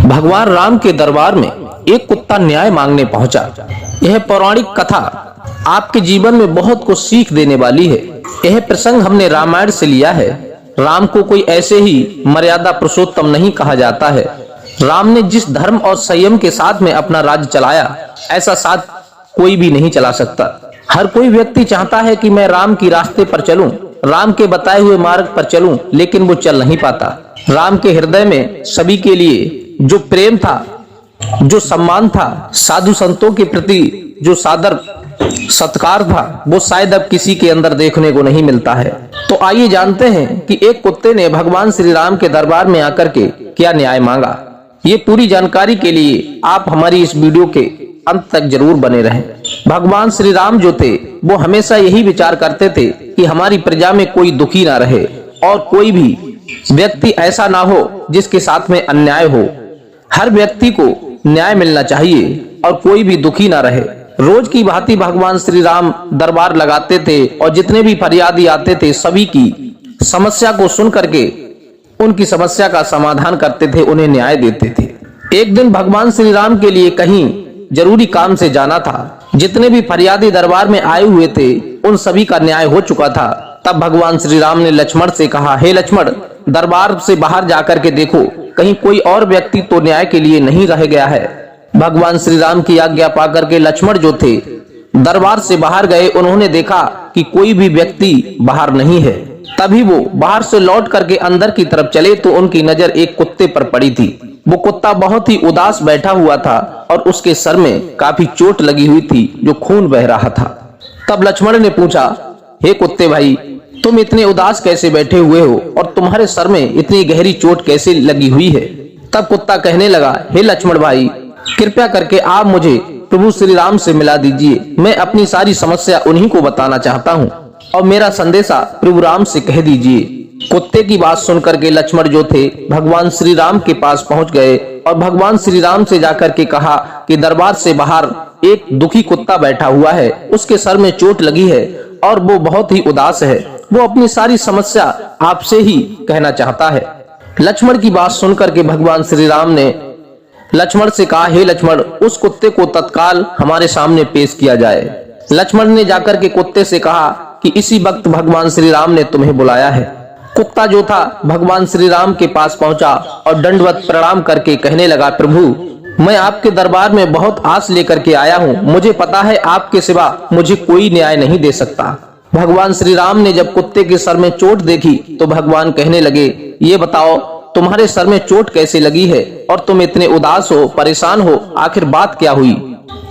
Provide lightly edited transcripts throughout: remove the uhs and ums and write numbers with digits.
भगवान राम के दरबार में एक कुत्ता न्याय मांगने पहुंचा। यह पौराणिक कथा आपके जीवन में बहुत कुछ सीख देने वाली है। यह प्रसंग हमने रामायण से लिया है। राम को कोई ऐसे ही मर्यादा पुरुषोत्तम नहीं कहा जाता है। राम ने जिस धर्म और संयम के साथ में अपना राज्य चलाया, ऐसा साथ कोई भी नहीं चला सकता। हर कोई व्यक्ति चाहता है कि मैं राम की रास्ते पर चलूं, राम के बताए हुए मार्ग पर चलूं, लेकिन वो चल नहीं पाता। राम के हृदय में सभी के लिए जो प्रेम था, जो सम्मान था, साधु संतों के प्रति जो सादर सत्कार था, वो शायद अब किसी के अंदर देखने को नहीं मिलता है। तो आइए जानते हैं कि एक कुत्ते ने भगवान श्री राम के दरबार में आकर के क्या न्याय मांगा। ये पूरी जानकारी के लिए आप हमारी इस वीडियो के अंत तक जरूर बने रहें। भगवान श्री राम जो थे, वो हमेशा यही विचार करते थे कि हमारी प्रजा में कोई दुखी ना रहे और कोई भी व्यक्ति ऐसा ना हो जिसके साथ में अन्याय हो। हर व्यक्ति को न्याय मिलना चाहिए और कोई भी दुखी ना रहे। रोज की भांति भगवान श्री राम दरबार लगाते थे और जितने भी फरियादी आते थे, सभी की समस्या को सुन करके उनकी समस्या का समाधान करते थे, उन्हें न्याय देते थे। एक दिन भगवान श्री राम के लिए कहीं जरूरी काम से जाना था। जितने भी फरियादी दरबार में आए हुए थे, उन सभी का न्याय हो चुका था। तब भगवान श्री राम ने लक्ष्मण से कहा, हे लक्ष्मण, दरबार से बाहर जाकर के देखो, कहीं कोई और व्यक्ति तो न्याय के लिए नहीं रह गया है। भगवान श्री राम की आज्ञा पाकर के लक्ष्मण जो थे दरबार से बाहर गए। उन्होंने देखा कि कोई भी व्यक्ति बाहर नहीं है। तभी वो बाहर से लौट करके अंदर की तरफ चले तो उनकी नजर एक कुत्ते पर पड़ी थी। वो कुत्ता बहुत ही उदास बैठा हुआ था और उसके सर में काफी चोट लगी हुई थी, जो खून बह रहा था। तब लक्ष्मण ने पूछा, हे कुत्ते भाई, तुम इतने उदास कैसे बैठे हुए हो और तुम्हारे सर में इतनी गहरी चोट कैसे लगी हुई है? तब कुत्ता कहने लगा, हे लक्ष्मण भाई, कृपया करके आप मुझे प्रभु श्री राम से मिला दीजिए। मैं अपनी सारी समस्या उन्हीं को बताना चाहता हूँ और मेरा संदेशा प्रभु राम से कह दीजिए। कुत्ते की बात सुनकर के लक्ष्मण जो थे भगवान श्री राम के पास पहुंच गए और भगवान श्री राम से जाकर के कहा कि दरबार से बाहर एक दुखी कुत्ता बैठा हुआ है, उसके सर में चोट लगी है और वो बहुत ही उदास है। वो अपनी सारी समस्या आपसे ही कहना चाहता है। लक्ष्मण की बात सुनकर के भगवान श्री राम ने लक्ष्मण से कहा, हे लक्ष्मण, उस कुत्ते को तत्काल हमारे सामने पेश किया जाए। लक्ष्मण ने जाकर के कुत्ते से कहा कि इसी वक्त भगवान श्री राम ने तुम्हें बुलाया है। कुत्ता जो था भगवान श्री राम के पास पहुंचा और दंडवत प्रणाम करके कहने लगा, प्रभु, मैं आपके दरबार में बहुत आस लेकर के आया हूँ। मुझे पता है आपके सिवा मुझे कोई न्याय नहीं दे सकता। भगवान श्री राम ने जब कुत्ते के सर में चोट देखी तो भगवान कहने लगे, ये बताओ तुम्हारे सर में चोट कैसे लगी है और तुम इतने उदास हो, परेशान हो, आखिर बात क्या हुई?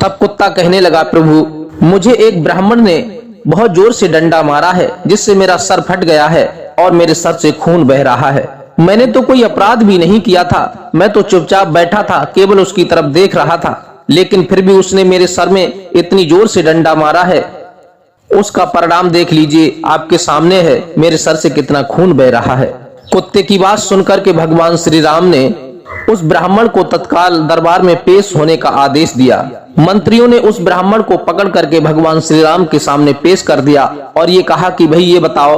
तब कुत्ता कहने लगा, प्रभु, मुझे एक ब्राह्मण ने बहुत जोर से डंडा मारा है, जिससे मेरा सर फट गया है और मेरे सर से खून बह रहा है। मैंने तो कोई अपराध भी नहीं किया था, मैं तो चुपचाप बैठा था, केवल उसकी तरफ देख रहा था, लेकिन फिर भी उसने मेरे सर में इतनी जोर से डंडा मारा है। उसका परिणाम देख लीजिए, आपके सामने है, मेरे सर से कितना खून बह रहा है। कुत्ते की बात सुनकर के भगवान श्री राम ने उस ब्राह्मण को तत्काल दरबार में पेश होने का आदेश दिया। मंत्रियों ने उस ब्राह्मण को पकड़ करके भगवान श्री राम के सामने पेश कर दिया और ये कहा कि भाई, ये बताओ,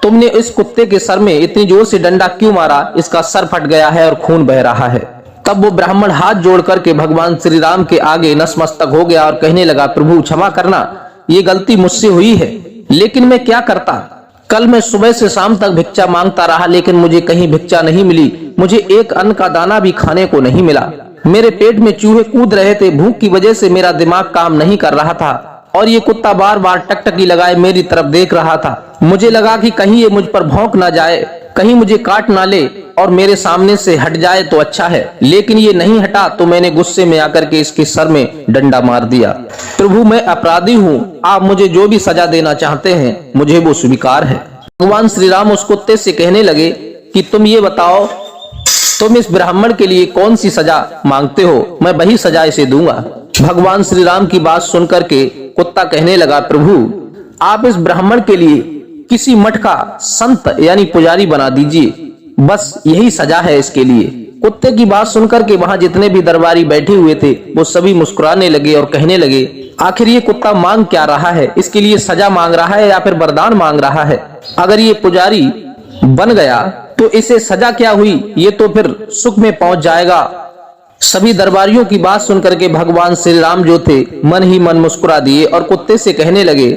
तुमने इस कुत्ते के सर में इतनी जोर से डंडा क्यों मारा? इसका सर फट गया है और खून बह रहा है। तब वो ब्राह्मण हाथ जोड़ करके भगवान श्री राम के आगे नतमस्तक हो गया और कहने लगा, प्रभु क्षमा करना, ये गलती मुझसे हुई है, लेकिन मैं क्या करता। कल मैं सुबह से शाम तक भिक्षा मांगता रहा, लेकिन मुझे कहीं भिक्षा नहीं मिली। मुझे एक अन्न का दाना भी खाने को नहीं मिला। मेरे पेट में चूहे कूद रहे थे। भूख की वजह से मेरा दिमाग काम नहीं कर रहा था और ये कुत्ता बार बार टकटकी लगाए मेरी तरफ देख रहा था। मुझे लगा कि कहीं ये मुझ पर भौंक ना जाए, कहीं मुझे काट ना ले और मेरे सामने से हट जाए तो अच्छा है, लेकिन ये नहीं हटा तो मैंने गुस्से में आकर के इसके सर में डंडा मार दिया। प्रभु, मैं अपराधी हूँ, आप मुझे जो भी सजा देना चाहते हैं मुझे वो स्वीकार है। भगवान श्री राम उस कुत्ते से कहने लगे कि तुम ये बताओ, तुम इस ब्राह्मण के लिए कौन सी सजा मांगते हो, मैं वही सजा इसे दूंगा। भगवान श्री राम की बात सुनकर के कुत्ता कहने लगा, प्रभु, आप इस ब्राह्मण के लिए किसी मठ का संत यानी पुजारी बना दीजिए, बस यही सजा है इसके लिए। कुत्ते की बात सुनकर के वहां जितने भी दरबारी बैठे हुए थे वो सभी मुस्कुराने लगे और कहने लगे, आखिर ये कुत्ता मांग क्या रहा है? इसके लिए सजा मांग रहा है या फिर वरदान मांग रहा है? अगर ये पुजारी बन गया तो इसे सजा क्या हुई, ये तो फिर सुख में पहुंच जाएगा सभी दरबारियों की बात सुनकर के भगवान श्री राम जो थे मन ही मन मुस्कुरा दिए और कुत्ते से कहने लगे,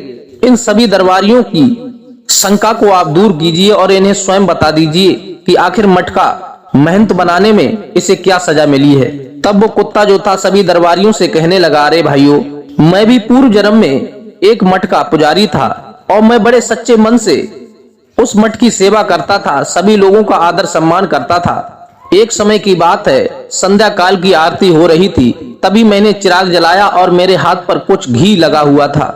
इन सभी दरबारियों की शंका को आप दूर कीजिए और इन्हें स्वयं बता दीजिए कि आखिर मटका महंत बनाने में इसे क्या सजा मिली है। तब वो कुत्ता जो था सभी दरबारियों से कहने लगा, अरे भाइयों, मैं भी पूर्व जन्म में एक मठ का पुजारी था और मैं बड़े सच्चे मन से उस मठ की सेवा करता था, सभी लोगों का आदर सम्मान करता था। एक समय की बात है, संध्या काल की आरती हो रही थी, तभी मैंने चिराग जलाया और मेरे हाथ पर कुछ घी लगा हुआ था।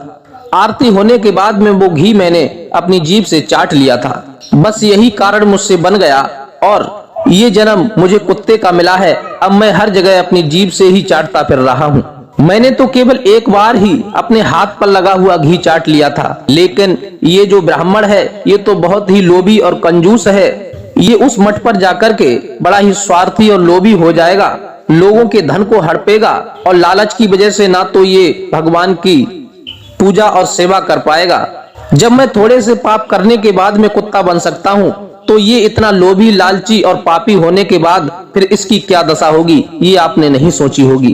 आरती होने के बाद में वो घी मैंने अपनी जीभ से चाट लिया था। बस यही कारण मुझसे बन गया और ये जन्म मुझे कुत्ते का मिला है। अब मैं हर जगह अपनी जीभ से ही चाटता फिर रहा हूँ। मैंने तो केवल एक बार ही अपने हाथ पर लगा हुआ घी चाट लिया था, लेकिन ये जो ब्राह्मण है ये तो बहुत ही लोभी और कंजूस है। ये उस मठ पर जाकर के बड़ा ही स्वार्थी और लोभी हो जाएगा, लोगों के धन को हड़पेगा और लालच की वजह से ना तो ये भगवान की पूजा और सेवा कर पाएगा। जब मैं थोड़े से पाप करने के बाद में कुत्ता बन सकता हूँ, तो ये इतना लोभी, लालची और पापी होने के बाद फिर इसकी क्या दशा होगी, ये आपने नहीं सोची होगी।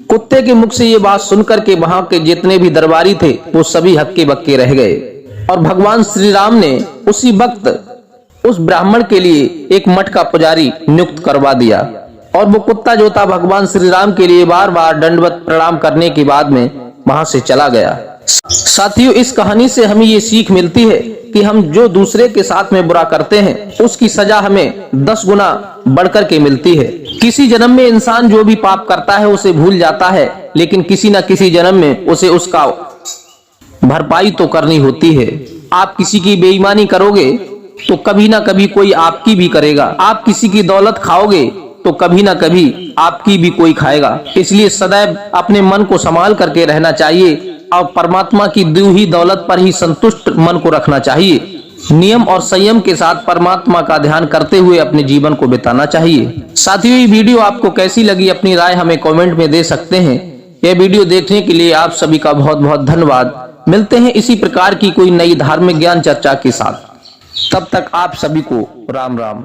कुत्ते के मुख से ये बात सुनकर के वहां के जितने भी दरबारी थे वो सभी हक्के बक्के रह गए और भगवान श्री राम ने उसी वक्त उस ब्राह्मण के लिए एक मठ का पुजारी नियुक्त करवा दिया और वो कुत्ता जो था भगवान श्री राम के लिए बार बार दंडवत प्रणाम करने के बाद में वहां से चला गया। साथियों, इस कहानी से हमें ये सीख मिलती है कि हम जो दूसरे के साथ में बुरा करते हैं उसकी सजा हमें 10 गुना बढ़कर के मिलती है। किसी जन्म में इंसान जो भी पाप करता है उसे भूल जाता है, लेकिन किसी न किसी जन्म में उसे उसका भरपाई तो करनी होती है। आप किसी की बेईमानी करोगे तो कभी ना कभी कोई आपकी भी करेगा। आप किसी की दौलत खाओगे तो कभी ना कभी आपकी भी कोई खाएगा। इसलिए सदैव अपने मन को संभाल करके रहना चाहिए और परमात्मा की दी हुई दौलत पर ही संतुष्ट मन को रखना चाहिए। नियम और संयम के साथ परमात्मा का ध्यान करते हुए अपने जीवन को बिताना चाहिए। साथियों, ये वीडियो आपको कैसी लगी, अपनी राय हमें कमेंट में दे सकते हैं। यह वीडियो देखने के लिए आप सभी का बहुत बहुत धन्यवाद। मिलते हैं इसी प्रकार की कोई नई धार्मिक ज्ञान चर्चा के साथ। तब तक आप सभी को राम राम।